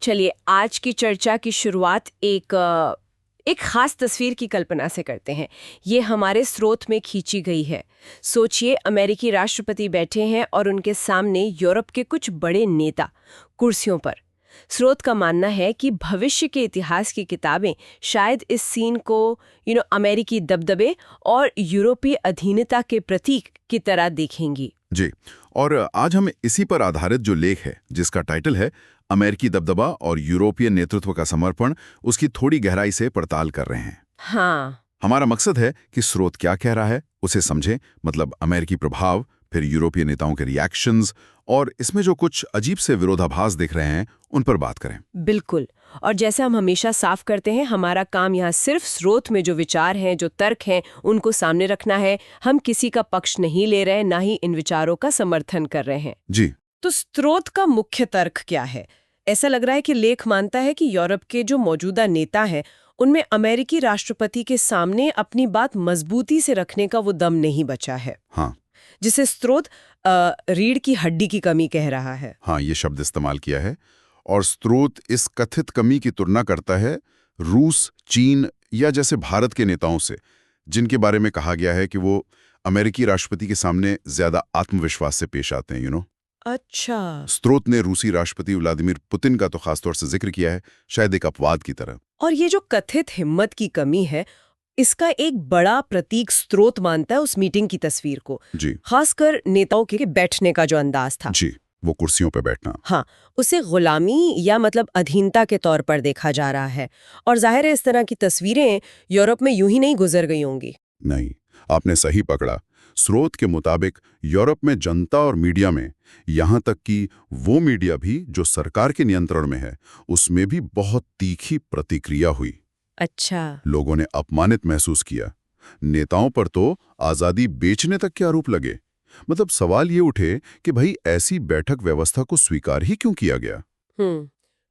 चलिए आज की चर्चा की शुरुआत एक खास तस्वीर की कल्पना से करते हैं। ये हमारे स्रोत में खींची गई है। सोचिए अमेरिकी राष्ट्रपति बैठे हैं और उनके सामने यूरोप के कुछ बड़े नेता कुर्सियों पर। स्रोत का मानना है कि भविष्य के इतिहास की किताबें शायद इस सीन को अमेरिकी दबदबे और यूरोपीय अधीनता के प्रतीक की तरह देखेंगी। जी, और आज हम इसी पर आधारित जो लेख है, जिसका टाइटल है अमेरिकी दबदबा और यूरोपीय नेतृत्व का समर्पण, उसकी थोड़ी गहराई से पड़ताल कर रहे हैं। हाँ, हमारा मकसद है कि स्रोत क्या कह रहा है उसे समझें, मतलब अमेरिकी प्रभाव, फिर यूरोपीय नेताओं के रिएक्शंस, और इसमें जो कुछ अजीब से विरोधाभास दिख रहे हैं उन पर बात करें। बिल्कुल। और जैसे हम हमेशा साफ करते हैं, हमारा काम यहाँ सिर्फ स्रोत में जो विचार हैं, जो तर्क हैं, उनको सामने रखना है। हम किसी का पक्ष नहीं ले रहे, ना ही इन विचारों का समर्थन कर रहे हैं। जी, तो स्रोत का मुख्य तर्क क्या है? ऐसा लग रहा है कि लेख मानता है कि यूरोप के जो मौजूदा नेता हैं, उनमें अमेरिकी राष्ट्रपति के सामने अपनी बात मजबूती से रखने का वो दम नहीं बचा है। हाँ जिसे स्रोत रीढ़ की हड्डी की कमी कह रहा है। हाँ, ये शब्द इस्तेमाल किया है। और स्रोत इस कथित कमी की तुलना करता है रूस, चीन या जैसे भारत के नेताओं से, जिनके बारे में कहा गया है कि वो अमेरिकी राष्ट्रपति के सामने ज्यादा आत्मविश्वास से पेश आते हैं। अच्छा। स्रोत ने रूसी राष्ट्रपति व्लादिमीर पुतिन का तो खासतौर से जिक्र किया है, शायद एक अपवाद की तरह। और ये जो कथित हिम्मत की कमी है, इसका एक बड़ा प्रतीक स्रोत मानता है उस मीटिंग की तस्वीर को। जी खासकर नेताओं के बैठने का जो अंदाज था। जी, वो कुर्सियों पर बैठना। हाँ, उसे गुलामी या मतलब अधीनता के तौर पर देखा जा रहा है। और जाहिर है इस तरह की तस्वीरें यूरोप में यूं ही नहीं गुजर गई होंगी। नहीं, आपने सही पकड़ा। स्रोत के मुताबिक यूरोप में जनता और मीडिया में, यहाँ तक कि वो मीडिया भी जो सरकार के नियंत्रण में है, उसमें भी बहुत तीखी प्रतिक्रिया हुई। अच्छा। लोगों ने अपमानित महसूस किया। नेताओं पर तो आजादी बेचने तक के आरोप लगे। मतलब सवाल ये उठे कि भाई ऐसी बैठक व्यवस्था को स्वीकार ही क्यों किया गया।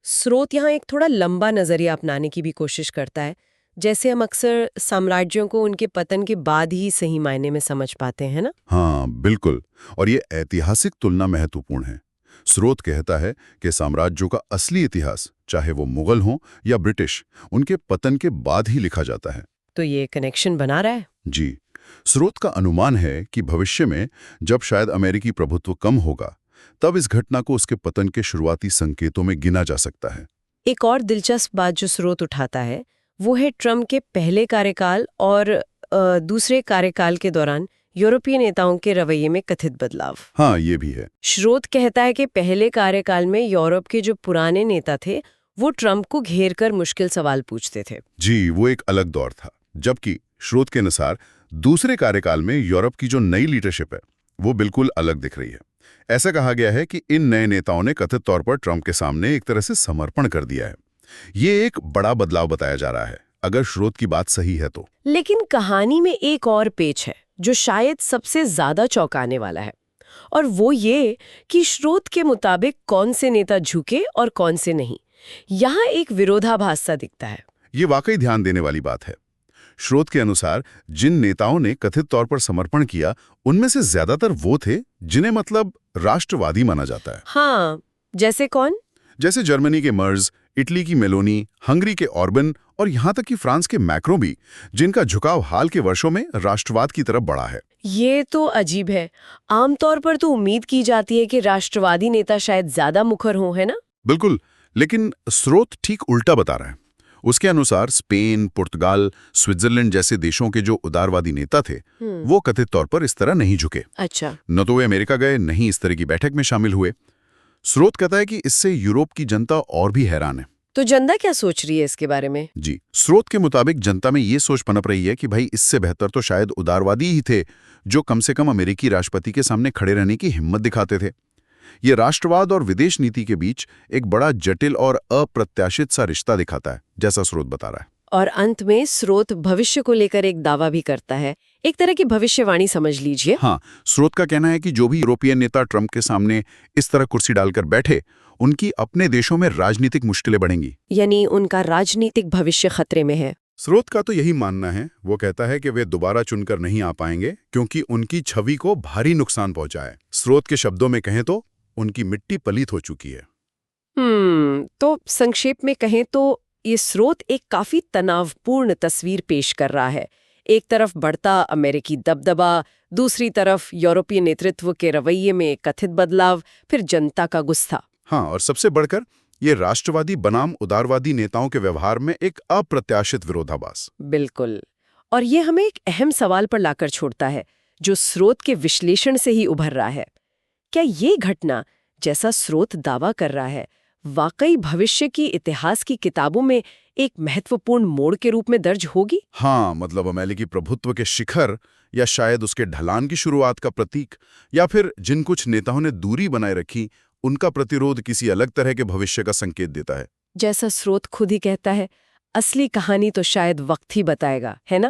स्रोत यहाँ एक थोड़ा लंबा नजरिया अपनाने की भी कोशिश करता है, जैसे हम अक्सर साम्राज्यों को उनके पतन के बाद ही सही मायने में समझ पाते हैं ना। हाँ बिल्कुल, और ये ऐतिहासिक तुलना महत्वपूर्ण है। स्रोत कहता है कि साम्राज्यों का असली इतिहास, चाहे वो मुगल हों या ब्रिटिश, उनके पतन के बाद ही लिखा जाता है। तो ये कनेक्शन बना रहा है। जी, स्रोत का अनुमान है कि भविष्य में जब शायद अमेरिकी प्रभुत्व कम होगा, तब इस घटना को उसके पतन के शुरुआती संकेतों में गिना जा सकता है। एक और दिलचस्प बात जो स्रोत उठाता है वो है ट्रम्प के पहले कार्यकाल और दूसरे कार्यकाल के दौरान यूरोपीय नेताओं के रवैये में कथित बदलाव। हाँ, ये भी है। स्रोत कहता है कि पहले कार्यकाल में यूरोप के जो पुराने नेता थे वो ट्रम्प को घेर कर मुश्किल सवाल पूछते थे। जी, वो एक अलग दौर था। जबकि स्रोत के अनुसार दूसरे कार्यकाल में यूरोप की जो नई लीडरशिप है, वो बिल्कुल अलग दिख रही है। ऐसा कहा गया है कि इन नए नेताओं ने कथित तौर पर ट्रम्प के सामने एक तरह से समर्पण कर दिया है। ये एक बड़ा बदलाव बताया जा रहा है, अगर स्रोत की बात सही है तो। लेकिन कहानी में एक और पेच है जो शायद सबसे ज्यादा चौंकाने वाला है, और वो ये कि स्रोत के मुताबिक कौन से नेता झुके और कौन से नहीं। यहाँ एक विरोधाभास सा दिखता है। ये वाकई ध्यान देने वाली बात है। स्रोत के अनुसार जिन नेताओं ने कथित तौर पर समर्पण किया, उनमें से ज्यादातर वो थे जिन्हें मतलब राष्ट्रवादी माना जाता है। हाँ, जैसे कौन? जैसे जर्मनी के मर्ज, इटली की मेलोनी, हंगरी के ऑर्बन और यहाँ तक कि फ्रांस के मैक्रो भी, जिनका झुकाव हाल के वर्षों में राष्ट्रवाद की तरफ बढ़ा है। ये तो अजीब है। आमतौर पर तो उम्मीद की जाती है कि राष्ट्रवादी नेता शायद ज्यादा मुखर हों, है ना? बिल्कुल, लेकिन स्रोत ठीक उल्टा बता रहा है। उसके अनुसार स्पेन, पुर्तगाल, स्विट्जरलैंड जैसे देशों के जो उदारवादी नेता थे, वो कथित तौर पर इस तरह नहीं झुके। अच्छा। न तो वे अमेरिका गए, न ही इस तरह की बैठक में शामिल हुए। स्रोत कहता है कि इससे यूरोप की जनता और भी हैरान है। तो जनता क्या सोच रही है इसके बारे में? जी, स्रोत के मुताबिक जनता में ये सोच पनप रही है कि भाई इससे बेहतर तो शायद उदारवादी ही थे, जो कम से कम अमेरिकी राष्ट्रपति के सामने खड़े रहने की हिम्मत दिखाते थे। ये राष्ट्रवाद और विदेश नीति के बीच एक बड़ा जटिल और अप्रत्याशित सा रिश्ता दिखाता है, जैसा स्रोत बता रहा है। और अंत में स्रोत भविष्य को लेकर एक दावा भी करता है, एक तरह की भविष्यवाणी समझ लीजिए। हाँ, स्रोत का कहना है कि जो भी यूरोपीय नेता ट्रंप के सामने इस तरह कुर्सी डालकर बैठे, उनकी अपने देशों में राजनीतिक मुश्किलें बढ़ेंगी। यानी उनका राजनीतिक भविष्य खतरे में है। स्रोत का तो यही मानना है। वो कहता है कि वे दोबारा चुनकर नहीं आ पाएंगे क्योंकि उनकी छवि को भारी नुकसान पहुंचा है। स्रोत के शब्दों में कहें तो उनकी मिट्टी पलीत हो चुकी है। तो संक्षेप में कहें तो ये स्रोत एक काफी तनावपूर्ण तस्वीर पेश कर रहा है। एक तरफ बढ़ता अमेरिकी दबदबा, दूसरी तरफ यूरोपीय नेतृत्व के रवैये में कथित बदलाव, फिर जनता का गुस्सा। हाँ, और सबसे बढ़कर ये राष्ट्रवादी बनाम उदारवादी नेताओं के व्यवहार में एक अप्रत्याशित विरोधाभास। बिल्कुल। और ये हमें एक अहम सवाल पर लाकर छोड़ता है, जो स्रोत के विश्लेषण से ही उभर रहा है। क्या ये घटना, जैसा स्रोत दावा कर रहा है, वाकई भविष्य की इतिहास की किताबों में एक महत्वपूर्ण मोड़ के रूप में दर्ज होगी? हाँ, मतलब अमेरिकी प्रभुत्व के शिखर, या शायद उसके ढलान की शुरुआत का प्रतीक, या फिर जिन कुछ नेताओं ने दूरी बनाए रखी उनका प्रतिरोध किसी अलग तरह के भविष्य का संकेत देता है। जैसा स्रोत खुद ही कहता है, असली कहानी तो शायद वक्त ही बताएगा, है ना?